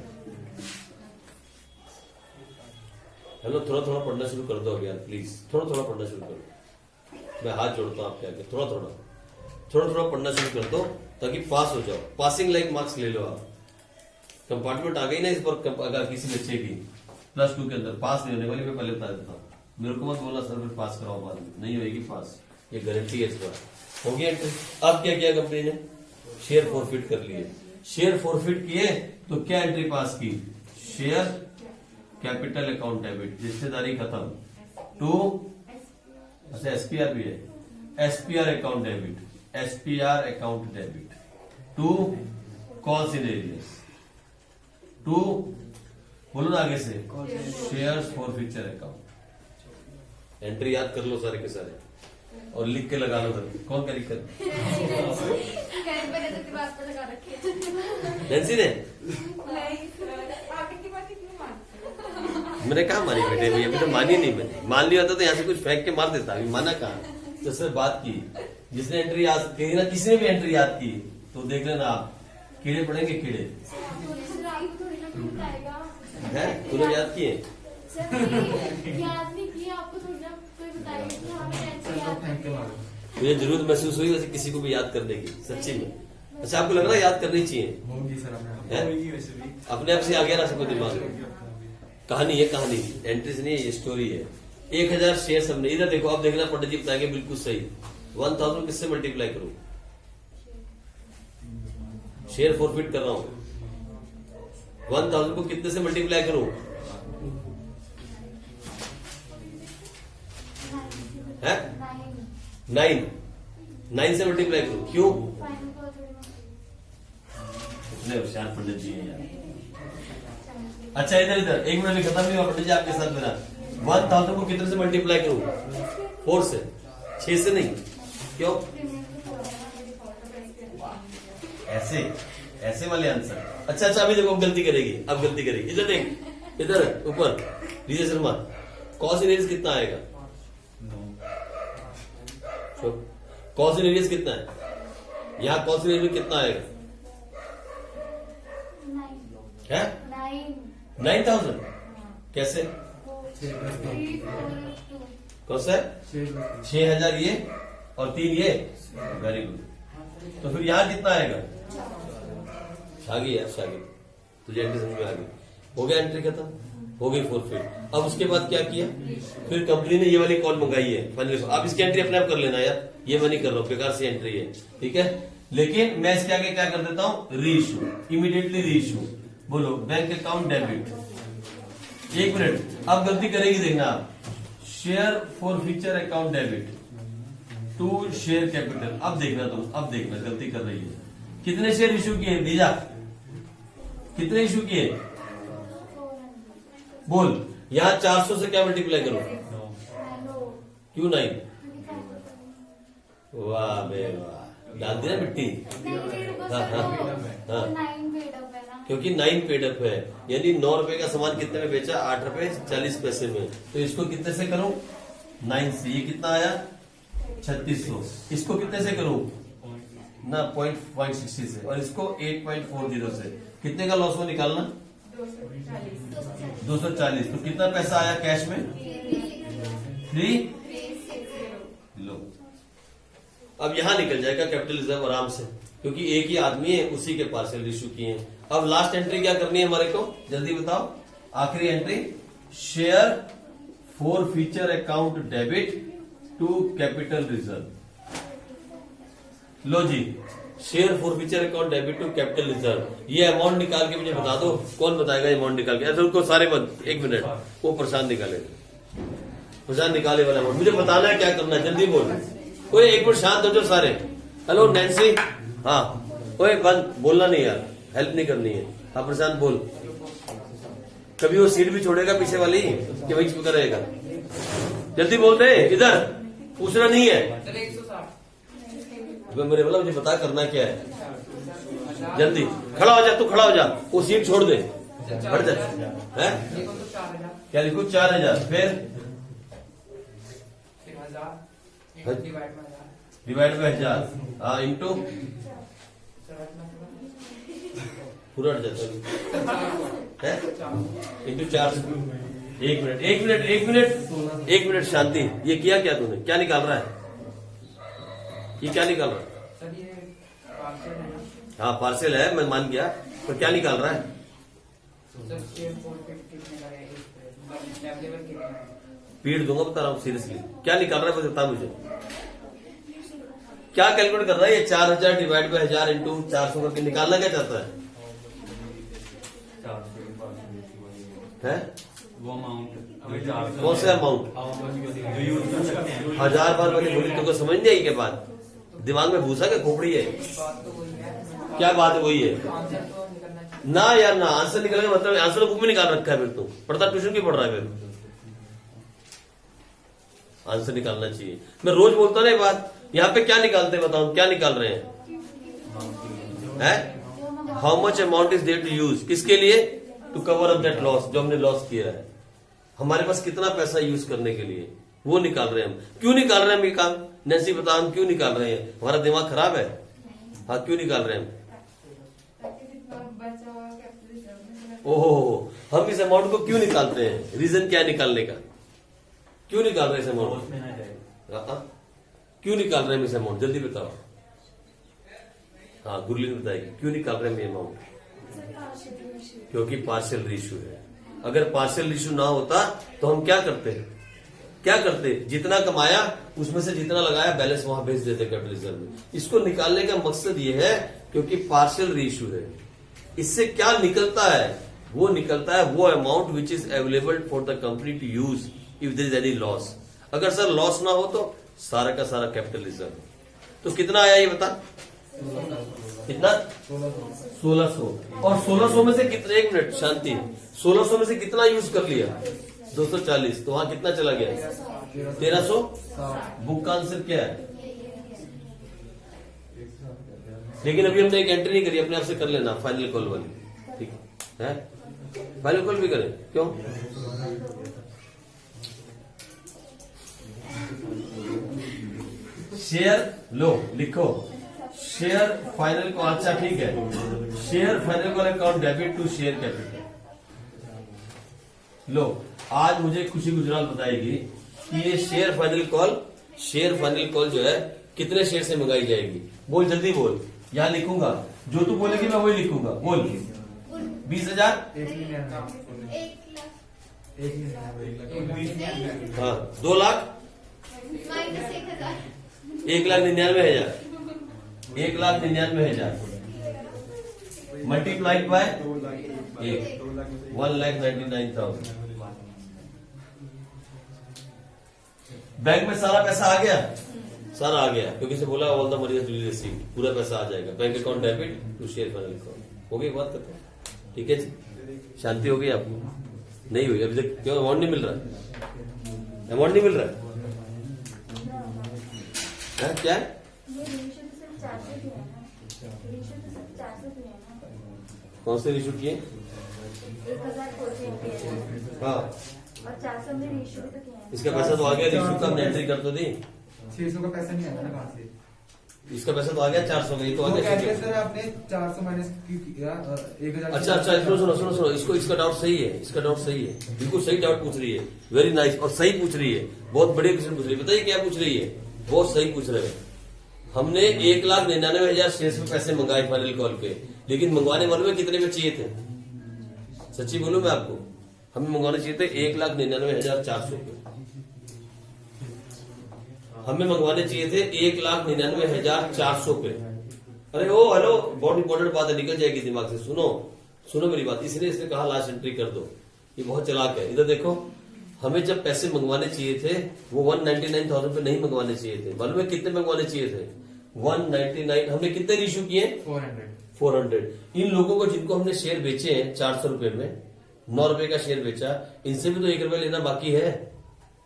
हेलो, थोड़ा थोड़ा पढ़ना शुरू कर दो यार प्लीज, थोड़ा थोड़ा पढ़ना शुरू करो। मैं हाथ जोड़ता हूं आपके आगे, थोड़ा थोड़ा पढ़ना शुरू कर दो ताकि पास हो जाओ। पासिंग लाइक मार्क्स ले लो आप। कंपार्टमेंट आ गई ना इस पर, अगर किसी बच्चे की +2 के अंदर पास नहीं होने वाली, मैं पहले बता देता हूँ। मेरे को मत बोलना सर फिर पास कराओ, बाद में नहीं होगी पास, ये गारंटी है इस बार। हो गया एंट्री। अब क्या किया कंपनी ने? शेयर फॉरफिट कर लिए। शेयर फॉरफिट किए तो क्या एंट्री पास की? शेयर कैपिटल अकाउंट डेबिट, हिस्सेदारी खत्म, टू, अच्छा एसपीआर भी है, SPR account debit, SPR account debit to कॉस्ट इन एरियस, टू बोलो ना आगे से, shares forfeiture account. Entry याद कर लो सारे के सारे और लिख के लगा लो। कौन क्या लिख कर? नैन्सी ने? मैंने कहा मानी बेटे, अभी तो मानी नहीं। मैंने मान लिया था तो यहाँ से कुछ फेंक के मार देता, अभी माना कहा। तो सर बात की, जिसने एंट्री याद की ना, किसी ने भी एंट्री याद की तो देख लेना आप, कीड़े पड़ेंगे कीड़े। है तूने याद किए? याद नहीं किया आपको, थोड़ा कोई बताइए। मुझे जरूरत महसूस हुई वैसे किसी को भी याद करने की, सच्ची में। अच्छा आपको लग रहा है याद करनी चाहिए? अपने आप से आ गया ना सबको दिमाग में। कहानी है, कहानी एंट्रीज नहीं है, ये स्टोरी है। 1000 शेयर हमने, इधर देखो, अब देखना पंडित जी बताएंगे बिल्कुल सही। 1000 किससे मल्टीप्लाई करूं? शेयर फॉरफिट कर रहा हूं, 1000 को कितने से मल्टीप्लाई करूं? है 9 से मल्टीप्लाई करूं। क्यों? इतने होशियार पंडित जी हैं यार। अच्छा इधर एक मिनट में खत्म नहीं हुआ पंडित जी आपके साथ मेरा। 1000 को कितने से मल्टीप्लाई करूं? 4 से, 6 से नहीं। क्यों? ऐसे वाले आंसर। अच्छा अभी देखो, अब गलती करेगी, इधर देख, इधर ऊपर विजय शर्मा, कॉस इन एरियस कितना आएगा? कॉस इन एरियस कितना है? यहाँ कॉस इन एरियस कितना आएगा? है 9,000। कैसे? कौन सा है? 6,000 ये और 3 ये। Very good. तो फिर यहाँ कितना आएगा? शागिद तुझे एंट्री समझ में आ गई। हो गया एंट्री खत्म, हो गई फॉरफिट। अब उसके बाद क्या किया? फिर कंपनी ने ये वाली कॉल मंगाई है फाइनल। आप इसकी एंट्री अपने आप कर लेना यार, ये मैं नहीं कर रहा हूँ, बेकार सी एंट्री है, ठीक है। लेकिन मैं इसके आगे क्या कर देता हूँ? Reissue, immediately reissue. बोलो बैंक अकाउंट डेबिट। 1 मिनट, अब गलती करेगी देखना आप। Share forfeiture account debit to share capital. अब देखना तुम, अब देखना गलती कर रही है। कितने शेयर इश्यू किए दीजा? कितने इश्यू किए? बोल। यहां 400 से क्या मल्टीप्लाई करो? क्यों 9? वाह बे वाह, डाल दिया मिट्टी। हाँ, क्योंकि 9 पेड अप है, यानी 9 रुपए का सामान कितने में बेचा? 8 रुपए 40 पैसे में। तो इसको कितने से करूं? 9 से। ये कितना आया? 3600। इसको कितने से करूं? ना 0.60 से। और इसको 8.40 से। कितने का लॉस हो निकालना? 240। तो कितना पैसा आया कैश में? 3। लो, अब यहां निकल जाएगा कैपिटल रिजर्व आराम से, क्योंकि एक ही आदमी है, उसी के पार्सल इश्यू किए हैं। अब लास्ट एंट्री क्या करनी है हमारे को? जल्दी बताओ। आखिरी entry, share forfeiture account debit to capital reserve. लो जी, share forfeiture account debit to capital reserve. ये अमाउंट निकाल के मुझे बता दो, कौन बताएगा अमाउंट निकाल के? ऐसे उनको सारे मत, 1 मिनट, वो प्रशांत निकालेगा। प्रशांत निकाले वाला अमाउंट मुझे बताना है, क्या करना है, जल्दी बोल। कोई 1 मिनट शांत हो जाओ सारे। हेलो नैन्सी, हाँ कोई बंद, बोलना नहीं यार, हेल्प नहीं करनी है। हाँ प्रशांत बोल। कभी वो सीट भी छोड़ेगा पीछे वाली कि वही चुपका रहेगा? जल्दी बोल दे, इधर पूछना नहीं है। अबे मेरे वाला मुझे बता करना क्या है, जल्दी खड़ा हो जा, तू खड़ा हो जा, वो सीट छोड़ दे, हट जा। हैं क्या लिखूं? 4000, फिर डिवाइड बाय 1000, हाँ इंटू पूरा हट जाता है इंटू 400। एक मिनट शांति। ये किया क्या तूने? क्या निकाल रहा है? ये क्या निकाल रहा है? हाँ पार्सल है, मैं मान गया, पर क्या निकाल रहा है? पीट दूंगा बता रहा हूँ सीरियसली। क्या निकाल रहा है बता मुझे, क्या कैलकुलेट कर रहा है? ये 4000 डिवाइड बाय 1000 इंटू 400 करके निकालना क्या चाहता है? वो अमाउंट कौन सा अमाउंट? जो यूज कर सकते हैं। 1000 बार मैंने बोली, तुमको समझ नहीं आई के बाद? दिमाग में भूसा के खोपड़ी है? क्या बात है? वही है ना यार ना। आंसर निकलेगा मतलब आंसर बुक में निकाल रखा है, फिर तुम पढ़ता ट्यूशन क्यों पढ़ रहा है? फिर आंसर निकालना चाहिए। मैं रोज बोलता ना ये बात। यहाँ पे क्या निकालते हैं बताओ, क्या निकाल रहे हैं? How much amount is there to use, किसके लिए? To cover up that loss, जो हमने लॉस किया है। हमारे पास कितना पैसा यूज करने के लिए, वो निकाल रहे हैं हम। क्यों निकाल रहे हैं हम ये काम? नैन्सी बता, हम क्यों निकाल रहे हैं? हमारा दिमाग खराब है? हाँ क्यों निकाल रहे हैं हम? ओहो, हम इस अमाउंट को क्यों निकालते हैं? रीजन क्या है निकालने का? क्यों निकाल रहे हैं इस अमाउंट? क्यों निकाल रहे हैं इस अमाउंट? जल्दी बताओ। हाँ गुरलीन बताएगी क्यों निकाल रहे हैं ये अमाउंट। क्योंकि पार्शियल रेशियो है। अगर पार्शियल रेशियो ना होता तो हम क्या करते? जितना कमाया उसमें से जितना लगाया बैलेंस वहां भेज देते कैपिटल रिजर्व में। इसको निकालने का मकसद ये है क्योंकि पार्शियल रेशियो है। इससे क्या निकलता है? वो निकलता है वो amount which is available for the company to use if there is any loss. अगर सर लॉस ना हो तो सारा का सारा कैपिटल रिजर्व। तो कितना आया ये बता? कितना? 1600। और 1600 में से कितना? एक मिनट शांति। 1600 में से कितना यूज कर लिया? 240। तो वहां कितना चला गया? 1300। बुक का आंसर क्या है? लेकिन अभी हमने एक एंट्री नहीं करी, अपने आप से कर लेना फाइनल कॉल वाली, ठीक है? फाइनल कॉल भी करें क्यों? शेयर लो, लिखो शेयर फाइनल को। अच्छा ठीक है, share final call account debit to share capital. लो आज मुझे खुशी गुजराल बताएगी कि ये शेयर फाइनल कॉल जो है कितने शेयर से मंगाई जाएगी। बोल जल्दी बोल, यहां लिखूंगा, जो तू बोलेगी मैं वही लिखूंगा। बोल 20,000। हाँ 2 लाख, 1,99,000, 1,99,000 मल्टीप्लाइड बाय 1,99,000। बैंक में सारा पैसा आ गया, सारा आ गया क्योंकि से बोला all the money is received, पूरा पैसा आ जाएगा। Bank account debit to share final account. हो गई बात करते हैं, ठीक है जी? शांति हो गई आपको? नहीं हुई अभी तक? क्यों? अमाउंट नहीं मिल रहा है? अमाउंट नहीं मिल रहा है? क्या है? कौन से रेशो किए? 1000 हाँ और 400 में रेशियो तो किया है। इसका पैसा तो आ गया, रेशो का हमने एंट्री कर तो दी। 600 का पैसा नहीं आया ना कहाँ से? इसका पैसा तो आ गया 400 का, ये तो आ वो गया। कहते हैं सर आपने 400 माइनस क्यों किया? 1000। अच्छा सुनो इसको, इसका डाउट सही है, इसका डाउट सही है, बिल्कुल सही डाउट पूछ रही है। वेरी नाइस, और सही पूछ रही है, बहुत बड़े क्वेश्चन पूछ रही है। बताइए क्या पूछ रही है? बहुत सही पूछ रहे हैं। हमने 1,99,000 शेयर पे पैसे मंगाए फाइनल कॉल पे, लेकिन मंगवाने वालों में कितने में चाहिए थे? सच्ची बोलूं मैं आपको, हमें मंगवाने चाहिए थे 1,99,400 पे। हमें मंगवाने चाहिए थे 1,99,400 पे। अरे ओ हेलो, बहुत इंपॉर्टेंट बात है, निकल जाएगी दिमाग से। सुनो मेरी बात, इसलिए इसने कहा लास्ट एंट्री कर दो। ये बहुत चालाक है। इधर देखो, हमें जब पैसे मंगवाने चाहिए थे वो 199,000 पे नहीं मंगवाने चाहिए थे। मालूम है कितने मंगवाने चाहिए थे? 199। हमने कितने इश्यू किए? 400। इन लोगों को जिनको हमने शेयर बेचे हैं 400 रुपए में, 9 रुपए का शेयर बेचा, इनसे भी तो 1 रुपया लेना बाकी है।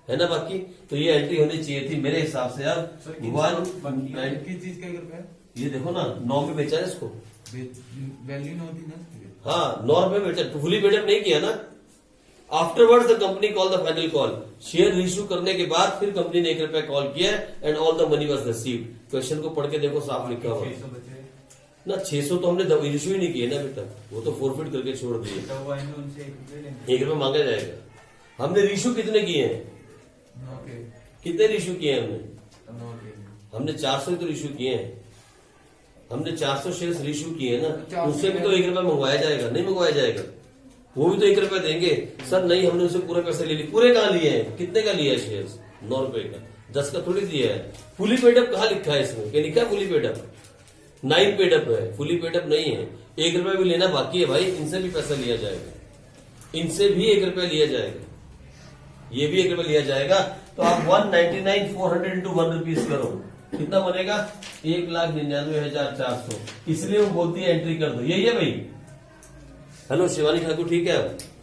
है ना बाकी। तो ये एंट्री होनी चाहिए थी मेरे हिसाब से यार। सर, 1 किस चीज का 1 रुपया ये देखो ना 9 में बेचा है इसको। वैल्यू नहीं होती ना। हाँ 9 रुपए बेचा, फुली पेडअप नहीं किया ना। Afterward the company call the final call, share issue करने के बाद फिर कंपनी ने 1 रुपया कॉल किया and all the money was received. Question को पढ़ के देखो साफ लिखा हुआ 600 बचे ना। 600 तो हमने इश्यू ही नहीं किए ना अभी तक, वो तो फोरफिट करके छोड़ दिए। तो वो आएंगे उनसे 1 रुपये लेंगे। 1 रुपया मांगा जाएगा। हमने रिश्यू कितने किए हैं? 9 के कितने रिश्यू किए हैं हमने? 9 के हमने 400 तो रिश्यू किए हैं। हमने 400 शेयर्स रिश्यू किए हैं ना, 400 उससे भी तो 1 रुपया मंगवाया जाएगा, नहीं मंगवाया जाएगा? वो भी तो 1 रुपया देंगे। सर नहीं, हमने उनसे पूरे पैसे ले लिए। पूरे कहाँ लिए हैं? कितने का लिया है शेयर्स? 9 रुपए का, 10 का थोड़ी दिया है। फुली पेडअप कहाँ लिखा है इसमें? क्या लिखा है फुली पेडअप? 9 पेडअप है, फुली पेडअप नहीं है। 1 रुपया भी लेना बाकी है भाई, इनसे भी पैसा लिया जाएगा, इनसे भी 1 रुपया लिया जाएगा, ये भी 1 रुपया लिया जाएगा। तो आप 199,400 इंटू 1 रुपीज करो, कितना बनेगा? 1,99,400। इसलिए वो बोलती है एंट्री कर दो। यही है भाई। हेलो शिवानी ठाकुर, ठीक है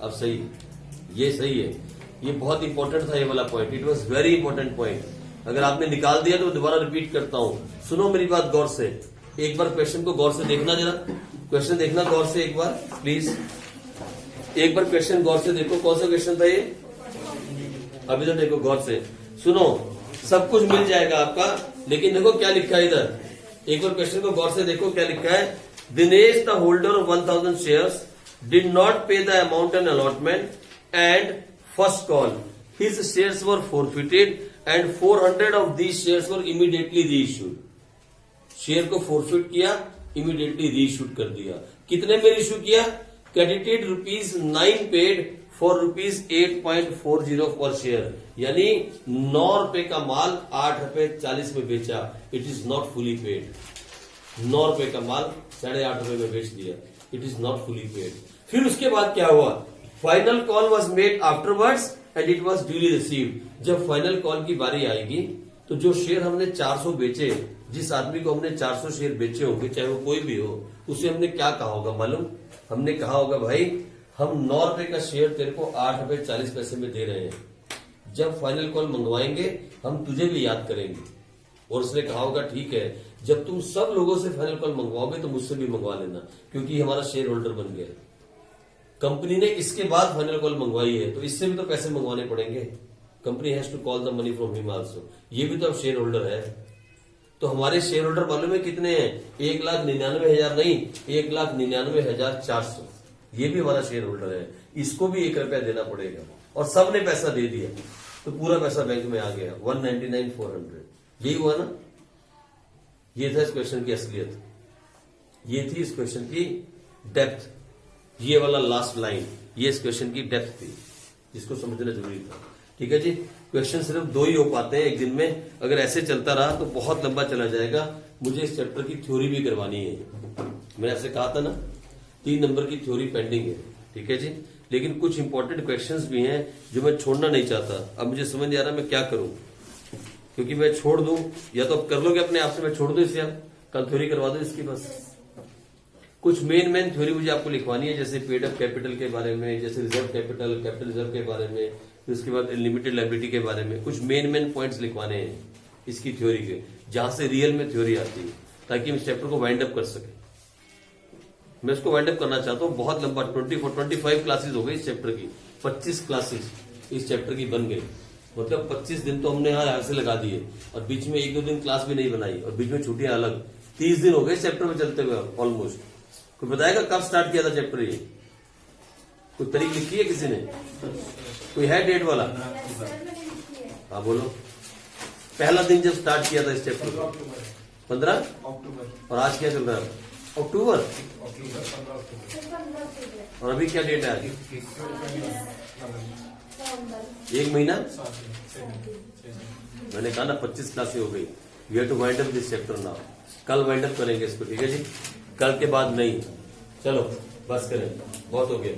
अब सही है, ये सही है। ये बहुत इंपॉर्टेंट था ये वाला point, it was very important point. अगर आपने निकाल दिया तो दोबारा रिपीट करता हूं। सुनो मेरी बात गौर से, एक बार क्वेश्चन को गौर से देखना, जरा क्वेश्चन देखना गौर से एक बार प्लीज। एक बार क्वेश्चन गौर से देखो, कौन सा क्वेश्चन था ये? अभी तो देखो गौर से, सुनो, सब कुछ मिल जाएगा आपका, लेकिन देखो क्या लिखा है इधर। एक बार क्वेश्चन को गौर से देखो क्या लिखा है। Dinesh the holder of 1000 shares did not pay the amount and allotment and first call. His shares were forfeited and 400 of these shares were immediately reissued. Share को फोरफिट किया, इमीडिएटली रीइश्यूड कर दिया। कितने में इश्यू किया? क्रेडिटेड ₹9 पेड फॉर ₹8.40 पर share, यानी 9 रुपए का माल 8.40 में बेचा। It is not fully paid. 9 रुपए का माल 8.5 रुपए में बेच दिया, it is not fully paid. फिर उसके बाद क्या हुआ? Final call was made afterwards and it was duly received. जब फाइनल कॉल की बारी आएगी तो जो शेयर हमने 400 बेचे, जिस आदमी को हमने 400 शेयर बेचे होंगे, चाहे वो कोई भी हो, उसे हमने क्या कहा होगा मालूम? हमने कहा होगा भाई हम 9 रुपए का शेयर तेरे को 8.40 में दे रहे हैं, जब फाइनल कॉल मंगवाएंगे हम तुझे भी याद करेंगे। और उसने कहा होगा ठीक है, जब तुम सब लोगों से फाइनल कॉल मंगवाओगे तो मुझसे भी मंगवा लेना, क्योंकि हमारा शेयर होल्डर बन गया। कंपनी ने इसके बाद फाइनल कॉल मंगवाई है, तो इससे भी तो पैसे मंगवाने पड़ेंगे। Company has to call the money from him also. ये भी तो अब शेयर होल्डर है। तो हमारे शेयर होल्डर मालूम है कितने हैं? 1,99,000 नहीं, 1,99,400। ये भी हमारा शेयर होल्डर है, इसको भी 1 रुपया देना पड़ेगा। और सबने पैसा दे दिया तो पूरा पैसा बैंक में आ गया, 199,400। यही हुआ ना? ये था इस क्वेश्चन की असलियत, ये थी इस क्वेश्चन की डेप्थ। ये वाला लास्ट लाइन, ये इस क्वेश्चन की डेप्थ थी, जिसको समझना जरूरी था। ठीक है जी, क्वेश्चन सिर्फ 2 ही हो पाते हैं एक दिन में। अगर ऐसे चलता रहा तो बहुत लंबा चला जाएगा। मुझे इस चैप्टर की थ्योरी भी करवानी है। मैंने आपसे कहा था ना 3 नंबर की थ्योरी पेंडिंग है। ठीक है जी, लेकिन कुछ इंपॉर्टेंट क्वेश्चंस भी हैं जो मैं छोड़ना नहीं चाहता। अब मुझे समझ नहीं आ रहा मैं क्या करूं, क्योंकि मैं छोड़ दूं, या तो अब कर लोगे अपने आप से, मैं छोड़ दूं इसे, आप कल थ्योरी करवा दो इसकी। बस कुछ मेन थ्योरी मुझे आपको लिखवानी है, जैसे पेड अप कैपिटल के बारे में, जैसे रिजर्व कैपिटल, कैपिटल रिजर्व के बारे में, फिर उसके बाद लिमिटेड लायबिलिटी के बारे में। कुछ मेन पॉइंट्स लिखवाने हैं इसकी थ्योरी के, जहां से रियल में थ्योरी आती है, ताकि हम इस चैप्टर को वाइंड अप कर सके। मैं इसको वाइंड अप करना चाहता हूँ बहुत लंबा। 25 क्लासेस हो गई इस चैप्टर की, 25 क्लासेस इस चैप्टर की बन गई। मतलब 25 दिन तो हमने यहाँ ऐसे लगा दिए, और बीच में 1-2 दिन क्लास भी नहीं बनाई, और बीच में छुट्टियां अलग। 30 दिन हो गए चैप्टर में चलते हुए ऑलमोस्ट। कोई बताएगा कब स्टार्ट किया था चैप्टर? ये कोई तारीख लिखी है किसी ने? कोई है डेट वाला? हाँ बोलो। पहला दिन जब स्टार्ट किया था इस चैप्टर को? 15 अक्टूबर। और आज क्या चल रहा है? अक्टूबर। और अभी क्या डेट है आज? 1 महीना। मैंने कहा ना 25 क्लासें हो गई। We have to wind up this chapter now. कल वाइंड अप करेंगे इसको, ठीक है जी? कल के बाद नहीं। चलो बस करें, बहुत हो गया।